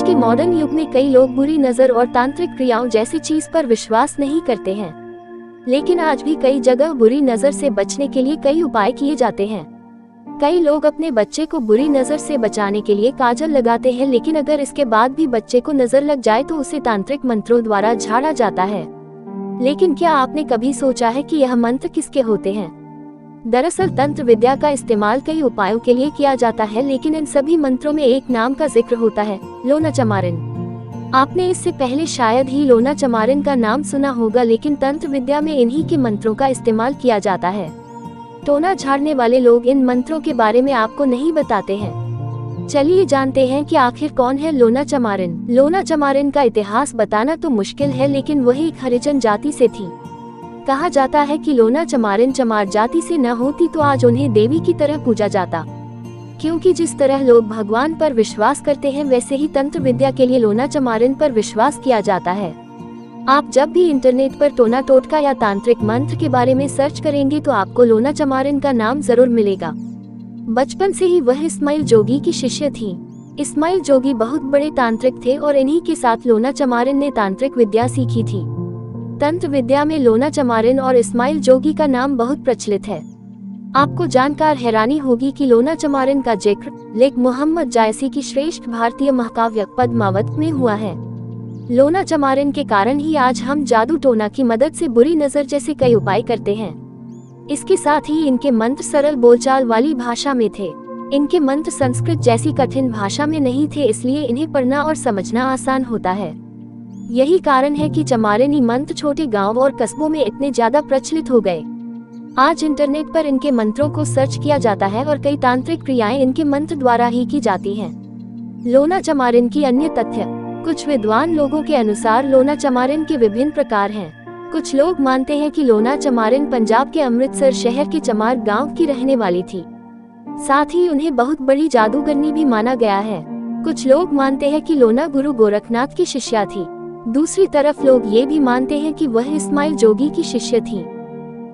के मॉडर्न युग में कई लोग बुरी नजर और तांत्रिक क्रियाओं जैसी चीज पर विश्वास नहीं करते हैं, लेकिन आज भी कई जगह बुरी नजर से बचने के लिए कई उपाय किए जाते हैं। कई लोग अपने बच्चे को बुरी नजर से बचाने के लिए काजल लगाते हैं, लेकिन अगर इसके बाद भी बच्चे को नजर लग जाए तो उसे तांत्रिक मंत्रों द्वारा झाड़ा जाता है। लेकिन क्या आपने कभी सोचा है कि यह मंत्र किसके होते हैं? दरअसल तंत्र विद्या का इस्तेमाल कई उपायों के लिए किया जाता है, लेकिन इन सभी मंत्रों में एक नाम का जिक्र होता है, लोना चमारिन। आपने इससे पहले शायद ही लोना चमारिन का नाम सुना होगा, लेकिन तंत्र विद्या में इन्हीं के मंत्रों का इस्तेमाल किया जाता है। टोना झाड़ने वाले लोग इन मंत्रों के बारे में आपको नहीं बताते हैं। चलिए जानते हैं कि आखिर कौन है लोना चमारिन। लोना चमारिन का इतिहास बताना तो मुश्किल है, लेकिन वह एक हरिजन जाति से थी। कहा जाता है कि लोना चमारिन चमार जाति से न होती तो आज उन्हें देवी की तरह पूजा जाता, क्योंकि जिस तरह लोग भगवान पर विश्वास करते हैं वैसे ही तंत्र विद्या के लिए लोना चमारिन पर विश्वास किया जाता है। आप जब भी इंटरनेट पर टोना टोटका या तांत्रिक मंत्र के बारे में सर्च करेंगे तो आपको लोना चमारिन का नाम जरूर मिलेगा। बचपन से ही वह इस्माइल जोगी की शिष्य थी। इस्माइल जोगी बहुत बड़े तांत्रिक थे और इन्हीं के साथ लोना चमारिन ने तांत्रिक विद्या सीखी थी। तंत्र विद्या में लोना चमारिन और इस्माइल जोगी का नाम बहुत प्रचलित है। आपको जानकर हैरानी होगी कि लोना चमारिन का जिक्र लेख मोहम्मद जायसी की श्रेष्ठ भारतीय महाकाव्य पद्मावत में हुआ है। लोना चमारिन के कारण ही आज हम जादू टोना की मदद से बुरी नजर जैसे कई उपाय करते हैं। इसके साथ ही इनके मंत्र सरल बोलचाल वाली भाषा में थे। इनके मंत्र संस्कृत जैसी कठिन भाषा में नहीं थे, इसलिए इन्हें पढ़ना और समझना आसान होता है। यही कारण है कि चमारिनी मंत्र छोटे गांव और कस्बों में इतने ज्यादा प्रचलित हो गए। आज इंटरनेट पर इनके मंत्रों को सर्च किया जाता है और कई तांत्रिक क्रियाएं इनके मंत्र द्वारा ही की जाती हैं। लोना चमारिन की अन्य तथ्य। कुछ विद्वान लोगों के अनुसार लोना चमारिन के विभिन्न प्रकार हैं। कुछ लोग मानते हैं कि लोना चमारिन पंजाब के अमृतसर शहर के चमार गाँव की रहने वाली थी। साथ ही उन्हें बहुत बड़ी जादूगरनी भी माना गया है। कुछ लोग मानते हैं कि लोना गुरु गोरखनाथ की शिष्या थी। दूसरी तरफ लोग ये भी मानते हैं कि वह इस्माइल जोगी की शिष्य थी।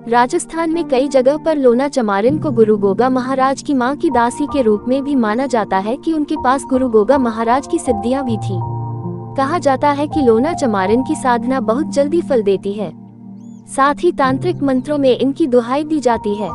राजस्थान में कई जगह पर लोना चमारिन को गुरु गोगा महाराज की मां की दासी के रूप में भी माना जाता है कि उनके पास गुरु गोगा महाराज की सिद्धियां भी थी। कहा जाता है कि लोना चमारिन की साधना बहुत जल्दी फल देती है। साथ ही तांत्रिक मंत्रों में इनकी दुहाई दी जाती है।